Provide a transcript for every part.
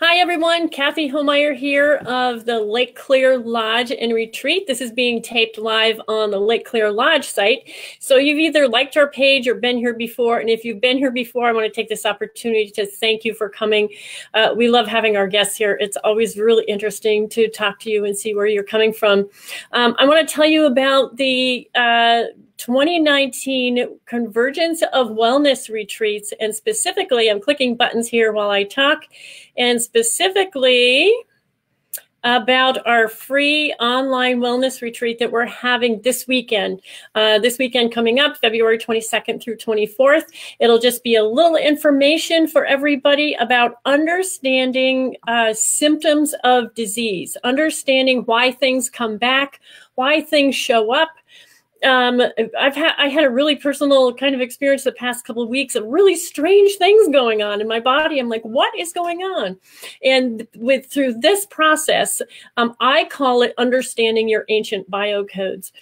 Hi everyone, Kathy Homeyer here of the Lake Clear Lodge and Retreat. This is being taped live on the Lake Clear Lodge site. So you've either liked our page or been here before. And if you've been here before, I want to take this opportunity to thank you for coming. We love having our guests here. It's always really interesting to talk to you and see where you're coming from. I want to tell you about the 2019 Convergence of Wellness Retreats, and specifically, I'm clicking buttons here while I talk, and specifically about our free online wellness retreat that we're having this weekend. This weekend coming up, February 22nd through 24th. It'll just be a little information for everybody about understanding symptoms of disease, understanding why things come back, why things show up. I had a really personal kind of experience the past couple of weeks of really strange things going on in my body. I'm like, what is going on? And through this process, I call it understanding your ancient biocodes.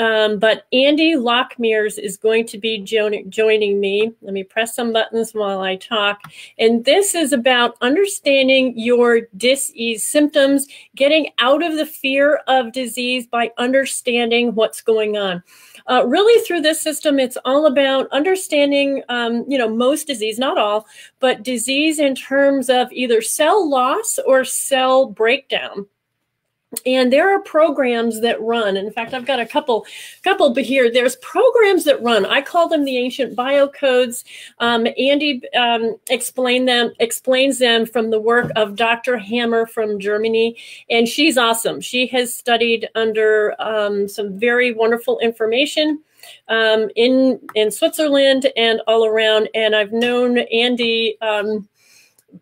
But Andi Locke Mears is going to be joining me. Let me press some buttons while I talk. And this is about understanding your disease symptoms, getting out of the fear of disease by understanding what's going on. Really, through this system, it's all about understanding, most disease, not all, but disease in terms of either cell loss or cell breakdown. And there are programs that run. In fact, I've got a couple here. There's programs that run. I call them the ancient biocodes. Andi explains them from the work of Dr. Hammer from Germany, and she's awesome. She has studied under some very wonderful information in Switzerland and all around. And I've known Andi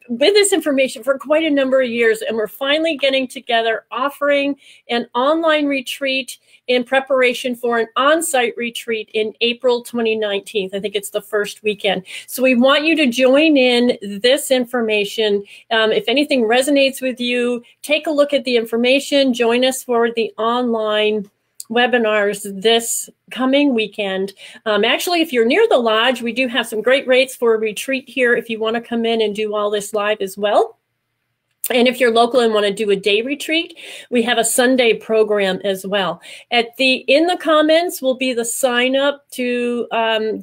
with this information for quite a number of years, and we're finally getting together offering an online retreat in preparation for an on-site retreat in April 2019. I think it's the first weekend. So we want you to join in this information. If anything resonates with you, take a look at the information, join us for the online webinars this coming weekend. Actually, if you're near the lodge, we do have some great rates for a retreat here if you want to come in and do all this live as well. And if you're local and want to do a day retreat, we have a Sunday program as well. In the comments will be the sign up to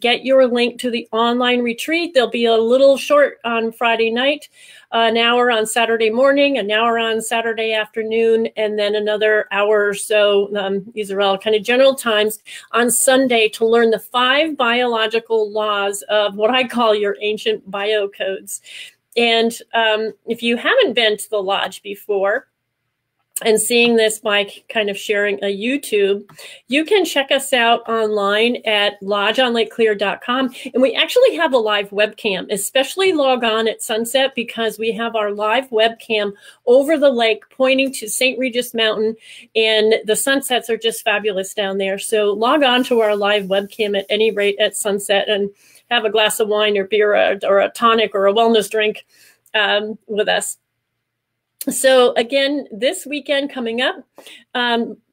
get your link to the online retreat. There'll be a little short on Friday night, an hour on Saturday morning, an hour on Saturday afternoon, and then another hour or so. These are all kind of general times on Sunday to learn the 5 biological laws of what I call your ancient biocodes. And if you haven't been to the lodge before and seeing this by kind of sharing a YouTube, you can check us out online at lodgeonlakeclear.com. And we actually have a live webcam, especially log on at sunset, because we have our live webcam over the lake pointing to St. Regis Mountain, and the sunsets are just fabulous down there. So log on to our live webcam at any rate at sunset and have a glass of wine or beer or a tonic or a wellness drink with us. So again, this weekend coming up,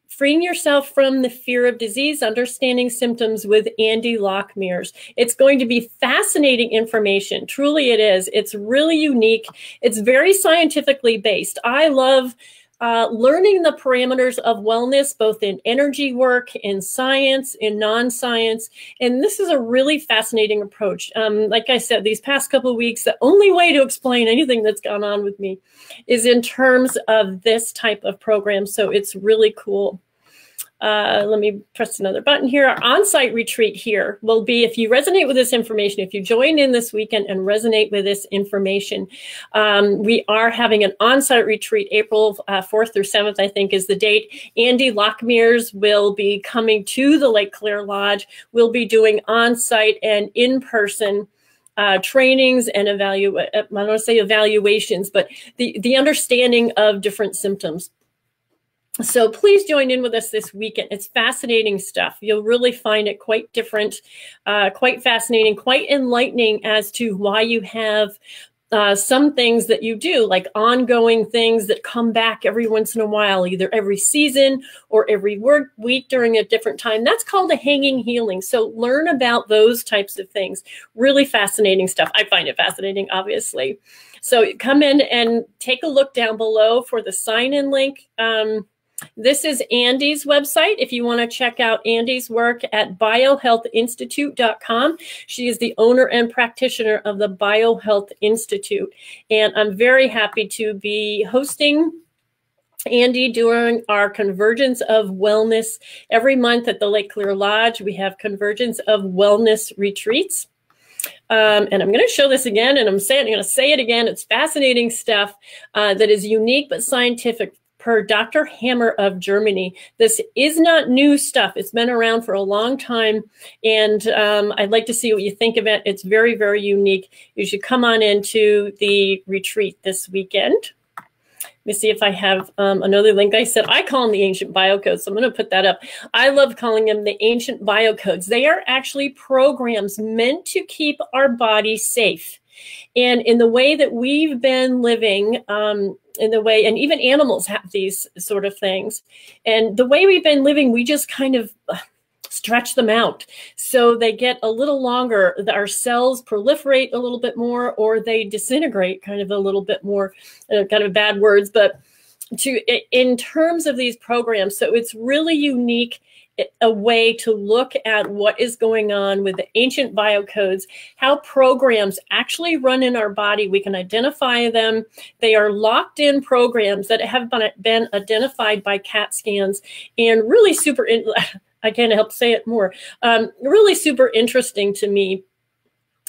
freeing yourself from the fear of disease, understanding symptoms with Andi Locke Mears. It's going to be fascinating information. Truly it is. It's really unique. It's very scientifically based. I love learning the parameters of wellness, both in energy work, in science, in non-science. And this is a really fascinating approach. Like I said, these past couple of weeks, the only way to explain anything that's gone on with me is in terms of this type of program. So it's really cool. Let me press another button here. Our on-site retreat here will be, if you resonate with this information, if you join in this weekend and resonate with this information, we are having an on-site retreat, April 4th through 7th, I think is the date. Andi Locke Mears will be coming to the Lake Clear Lodge. We'll be doing on-site and in-person trainings and I don't want to say evaluations, but the understanding of different symptoms. So please join in with us this weekend. It's fascinating stuff. You'll really find it quite different, quite fascinating, quite enlightening as to why you have some things that you do, like ongoing things that come back every once in a while, either every season or every work week during a different time. That's called a hanging healing. So learn about those types of things. Really fascinating stuff. I find it fascinating, obviously. So come in and take a look down below for the sign-in link. This is Andi's website. If you want to check out Andi's work at biohealthinstitute.com. She is the owner and practitioner of the BioHealth Institute. And I'm very happy to be hosting Andi during our Convergence of Wellness. Every month at the Lake Clear Lodge, we have Convergence of Wellness retreats. And I'm going to show this again, and I'm going to say it again. It's fascinating stuff that is unique but scientific per Dr. Hammer of Germany. This is not new stuff. It's been around for a long time, and I'd like to see what you think of it. It's very, very unique. You should come on into the retreat this weekend. Let me see if I have another link. I said I call them the ancient biocodes, so I'm going to put that up. I love calling them the ancient biocodes. They are actually programs meant to keep our body safe. And in the way that we've been living, in the way, and even animals have these sort of things. And the way we've been living, we just kind of stretch them out. So they get a little longer. Our cells proliferate a little bit more, or they disintegrate kind of a little bit more, kind of bad words, but in terms of these programs. So it's really unique, a way to look at what is going on with the ancient biocodes, how programs actually run in our body. We can identify them. They are locked in programs that have been identified by CAT scans, and really super, I can't help say it more, really super interesting to me.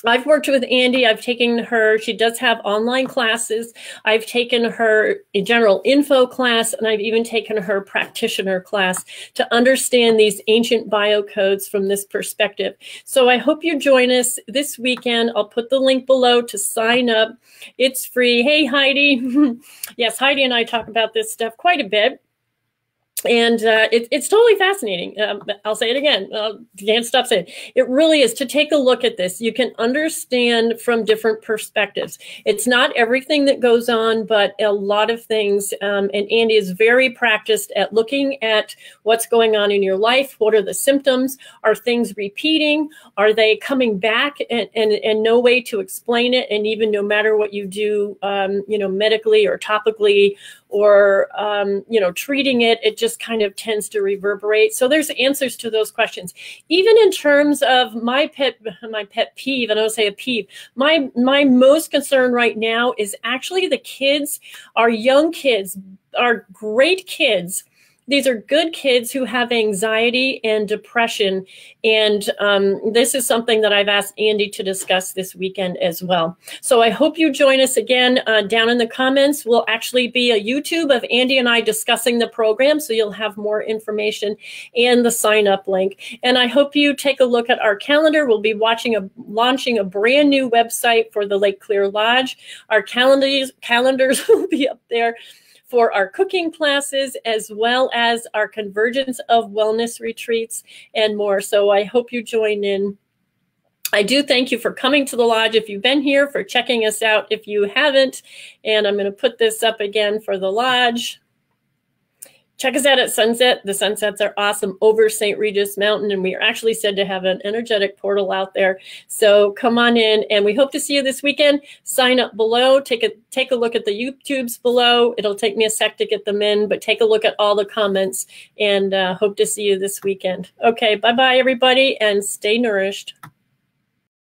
I've worked with Andi. I've taken her. She does have online classes. I've taken her general info class, and I've even taken her practitioner class to understand these ancient biocodes from this perspective. So I hope you join us this weekend. I'll put the link below to sign up. It's free. Hey, Heidi. Yes, Heidi and I talk about this stuff quite a bit. And it's totally fascinating. I'll say it again. Can't stop saying it. It really is, to take a look at this. You can understand from different perspectives. It's not everything that goes on, but a lot of things. And Andi is very practiced at looking at what's going on in your life. What are the symptoms? Are things repeating? Are they coming back and no way to explain it? And even no matter what you do, medically or topically, or, treating it, it just kind of tends to reverberate. So there's answers to those questions. Even in terms of my pet peeve, and I don't say a peeve, my most concern right now is actually the kids, our young kids, our great kids. These are good kids who have anxiety and depression. And this is something that I've asked Andi to discuss this weekend as well. So I hope you join us again. Down in the comments will actually be a YouTube of Andi and I discussing the program. So you'll have more information and the sign up link. And I hope you take a look at our calendar. We'll be launching a brand new website for the Lake Clear Lodge. Our calendars will be up there for our cooking classes, as well as our Convergence of Wellness retreats and more. So I hope you join in. I do thank you for coming to the lodge if you've been here, for checking us out if you haven't. And I'm going to put this up again for the lodge. Check us out at sunset. The sunsets are awesome over St. Regis Mountain, and we are actually said to have an energetic portal out there. So come on in, and we hope to see you this weekend. Sign up below. Take a look at the YouTubes below. It'll take me a sec to get them in, but take a look at all the comments, and hope to see you this weekend. Okay, bye-bye, everybody, and stay nourished.